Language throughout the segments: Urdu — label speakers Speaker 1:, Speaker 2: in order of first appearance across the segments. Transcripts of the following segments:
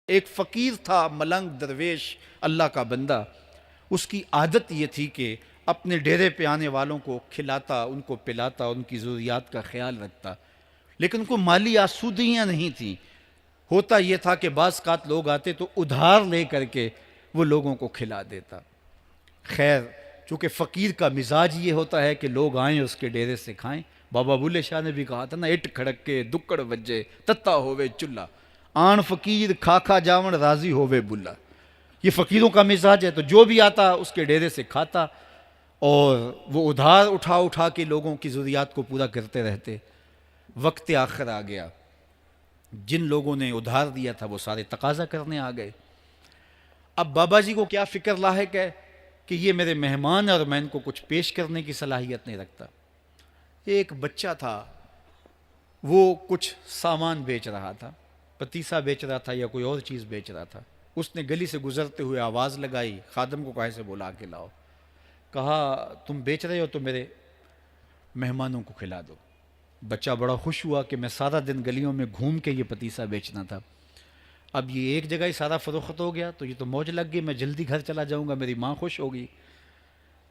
Speaker 1: ایک فقیر تھا، ملنگ درویش، اللہ کا بندہ. اس کی عادت یہ تھی کہ اپنے ڈیرے پہ آنے والوں کو کھلاتا، ان کو پلاتا، ان کی ضروریات کا خیال رکھتا، لیکن ان کو مالی آسودگیاں نہیں تھیں. ہوتا یہ تھا کہ بعض اوقات لوگ آتے تو ادھار لے کر کے وہ لوگوں کو کھلا دیتا. خیر، چونکہ فقیر کا مزاج یہ ہوتا ہے کہ لوگ آئیں اس کے ڈیرے سے کھائیں. بابا بلے شاہ نے بھی کہا تھا نا، اٹ کھڑک کے دکڑ وجے تتا ہووے چلہ، آن فقیر کھا کھا جاون راضی ہووے بلا. یہ فقیروں کا مزاج ہے. تو جو بھی آتا اس کے ڈیرے سے کھاتا، اور وہ ادھار اٹھا اٹھا کے لوگوں کی ضروریات کو پورا کرتے رہتے. وقت آخر آ گیا، جن لوگوں نے ادھار دیا تھا وہ سارے تقاضا کرنے آ گئے. اب بابا جی کو کیا فکر لاحق ہے کہ یہ میرے مہمان ہیں اور میں ان کو کچھ پیش کرنے کی صلاحیت نہیں رکھتا. ایک بچہ تھا، وہ کچھ سامان بیچ رہا تھا، پتیسا بیچ رہا تھا یا کوئی اور چیز بیچ رہا تھا. اس نے گلی سے گزرتے ہوئے آواز لگائی، خادم کو کہا سے بلا کے لاؤ. کہا تم بیچ رہے ہو تو میرے مہمانوں کو کھلا دو. بچہ بڑا خوش ہوا کہ میں سارا دن گلیوں میں گھوم کے یہ پتیسا بیچنا تھا، اب یہ ایک جگہ ہی سارا فروخت ہو گیا تو یہ تو موج لگ گئی، میں جلدی گھر چلا جاؤں گا، میری ماں خوش ہوگی.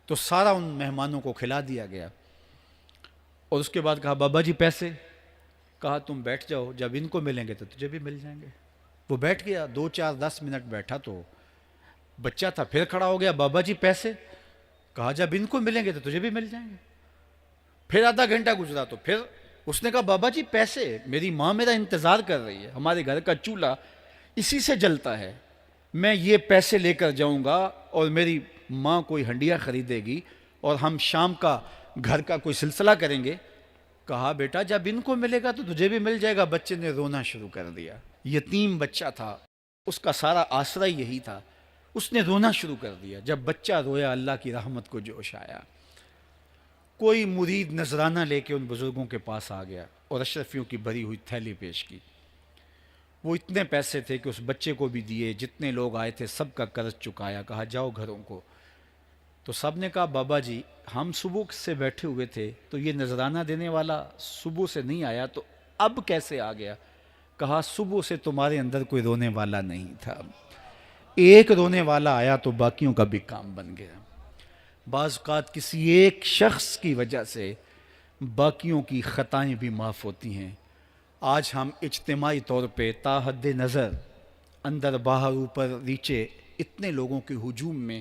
Speaker 1: تو سارا ان مہمانوں کو کھلا دیا گیا. اور اس کے بعد کہا بابا جی پیسے؟ کہا تم بیٹھ جاؤ، جب ان کو ملیں گے تو تجھے بھی مل جائیں گے. وہ بیٹھ گیا، 2 4 10 منٹ بیٹھا تو بچہ تھا پھر کھڑا ہو گیا، بابا جی پیسے؟ کہا جب ان کو ملیں گے تو تجھے بھی مل جائیں گے. پھر آدھا گھنٹہ گزرا تو پھر اس نے کہا بابا جی پیسے؟ میری ماں میرا انتظار کر رہی ہے، ہمارے گھر کا چولہا اسی سے جلتا ہے، میں یہ پیسے لے کر جاؤں گا اور میری ماں کوئی ہنڈیا خریدے گی اور ہم شام کا گھر کا کوئی سلسلہ کریں گے. کہا بیٹا جب ان کو ملے گا تو تجھے بھی مل جائے گا. بچے نے رونا شروع کر دیا. یتیم بچہ تھا، اس کا سارا آسرا یہی تھا. اس نے رونا شروع کر دیا. جب بچہ رویا اللہ کی رحمت کو جوش آیا. کوئی مرید نذرانہ لے کے ان بزرگوں کے پاس آ گیا اور اشرفیوں کی بھری ہوئی تھیلی پیش کی. وہ اتنے پیسے تھے کہ اس بچے کو بھی دیے، جتنے لوگ آئے تھے سب کا قرض چکایا. کہا جاؤ گھروں کو. تو سب نے کہا بابا جی ہم صبح سے بیٹھے ہوئے تھے تو یہ نذرانہ دینے والا صبح سے نہیں آیا تو اب کیسے آ گیا؟ کہا صبح سے تمہارے اندر کوئی رونے والا نہیں تھا، ایک رونے والا آیا تو باقیوں کا بھی کام بن گیا. بعض اوقات کسی ایک شخص کی وجہ سے باقیوں کی خطائیں بھی معاف ہوتی ہیں. آج ہم اجتماعی طور پہ تا حد نظر اندر باہر اوپر نیچے اتنے لوگوں کے ہجوم میں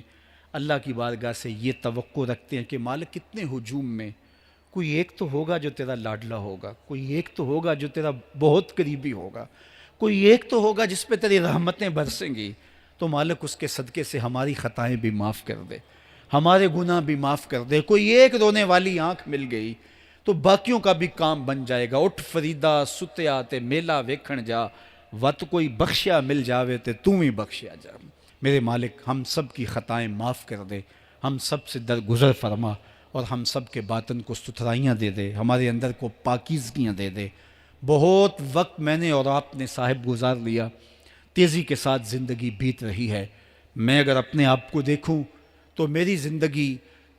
Speaker 1: اللہ کی بارگاہ سے یہ توقع رکھتے ہیں کہ مالک کتنے ہجوم میں کوئی ایک تو ہوگا جو تیرا لاڈلا ہوگا، کوئی ایک تو ہوگا جو تیرا بہت قریبی ہوگا، کوئی ایک تو ہوگا جس پہ تیری رحمتیں برسیں گی. تو مالک اس کے صدقے سے ہماری خطائیں بھی معاف کر دے، ہمارے گناہ بھی معاف کر دے. کوئی ایک رونے والی آنکھ مل گئی تو باقیوں کا بھی کام بن جائے گا. اٹھ فریدا ستیا تے میلہ ویکھن جا، وت کوئی بخشیا مل جاوے تے توں ہی بخشیا جا. میرے مالک ہم سب کی خطائیں معاف کر دے، ہم سب سے درگزر فرما اور ہم سب کے باطن کو ستھرائیاں دے دے، ہمارے اندر کو پاکیزگیاں دے دے. بہت وقت میں نے اور آپ نے صاحب گزار لیا، تیزی کے ساتھ زندگی بیت رہی ہے. میں اگر اپنے آپ کو دیکھوں تو میری زندگی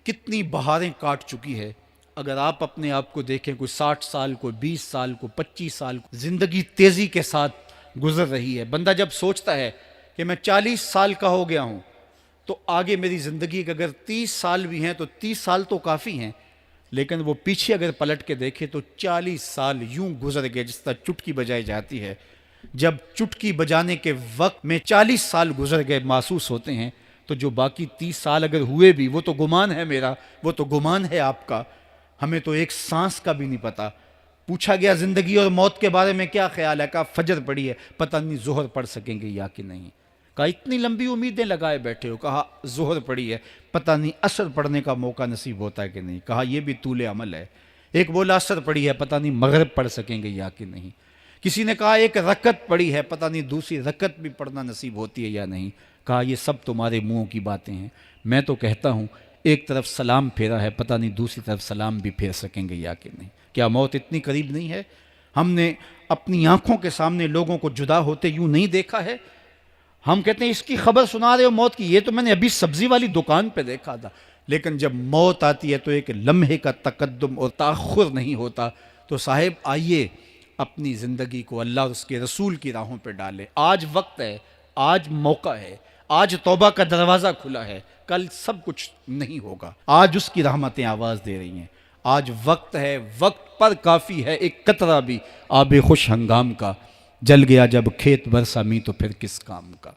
Speaker 1: کتنی بہاریں کاٹ چکی ہے. اگر آپ اپنے آپ کو دیکھیں، کوئی 60 سال، کوئی 20 سال، کوئی 25 سال، زندگی تیزی کے ساتھ گزر رہی ہے. بندہ جب سوچتا ہے کہ میں 40 سال کا ہو گیا ہوں تو آگے میری زندگی کے اگر 30 سال بھی ہیں تو 30 سال تو کافی ہیں، لیکن وہ پیچھے اگر پلٹ کے دیکھے تو 40 سال یوں گزر گئے جس طرح چٹکی بجائی جاتی ہے. جب چٹکی بجانے کے وقت میں 40 سال گزر گئے محسوس ہوتے ہیں تو جو باقی 30 سال اگر ہوئے بھی وہ تو گمان ہے میرا، وہ تو گمان ہے آپ کا. ہمیں تو ایک سانس کا بھی نہیں پتا. پوچھا گیا زندگی اور موت کے بارے میں کیا خیال ہے؟ کہا فجر پڑی ہے، پتہ نہیں ظہر پڑھ سکیں گے یا کہ نہیں. کہا اتنی لمبی امیدیں لگائے بیٹھے ہو. کہا ظہر پڑی ہے، پتہ نہیں عصر پڑھنے کا موقع نصیب ہوتا ہے کہ نہیں. کہا یہ بھی طول عمل ہے. ایک بولا عصر پڑی ہے، پتہ نہیں مغرب پڑھ سکیں گے یا کہ نہیں. کسی نے کہا ایک رکعت پڑی ہے، پتہ نہیں دوسری رکعت بھی پڑھنا نصیب ہوتی ہے یا نہیں. کہا یہ سب تمہارے منہوں کی باتیں ہیں. میں تو کہتا ہوں ایک طرف سلام پھیرا ہے، پتہ نہیں دوسری طرف سلام بھی پھیر سکیں گے یا کہ نہیں. کیا موت اتنی قریب نہیں ہے؟ ہم نے اپنی آنکھوں کے سامنے لوگوں کو جدا ہوتے یوں نہیں دیکھا ہے. ہم کہتے ہیں اس کی خبر سنا رہے ہو موت کی، یہ تو میں نے ابھی سبزی والی دکان پہ دیکھا تھا. لیکن جب موت آتی ہے تو ایک لمحے کا تقدم اور تاخر نہیں ہوتا. تو صاحب آئیے اپنی زندگی کو اللہ اور اس کے رسول کی راہوں پہ ڈالے۔ آج وقت ہے، آج موقع ہے، آج توبہ کا دروازہ کھلا ہے، کل سب کچھ نہیں ہوگا۔ آج اس کی رحمتیں آواز دے رہی ہیں، آج وقت ہے، وقت پر کافی ہے ایک قطرہ بھی آب خوش ہنگام کا، جل گیا جب کھیت برسا می تو پھر کس کام کا۔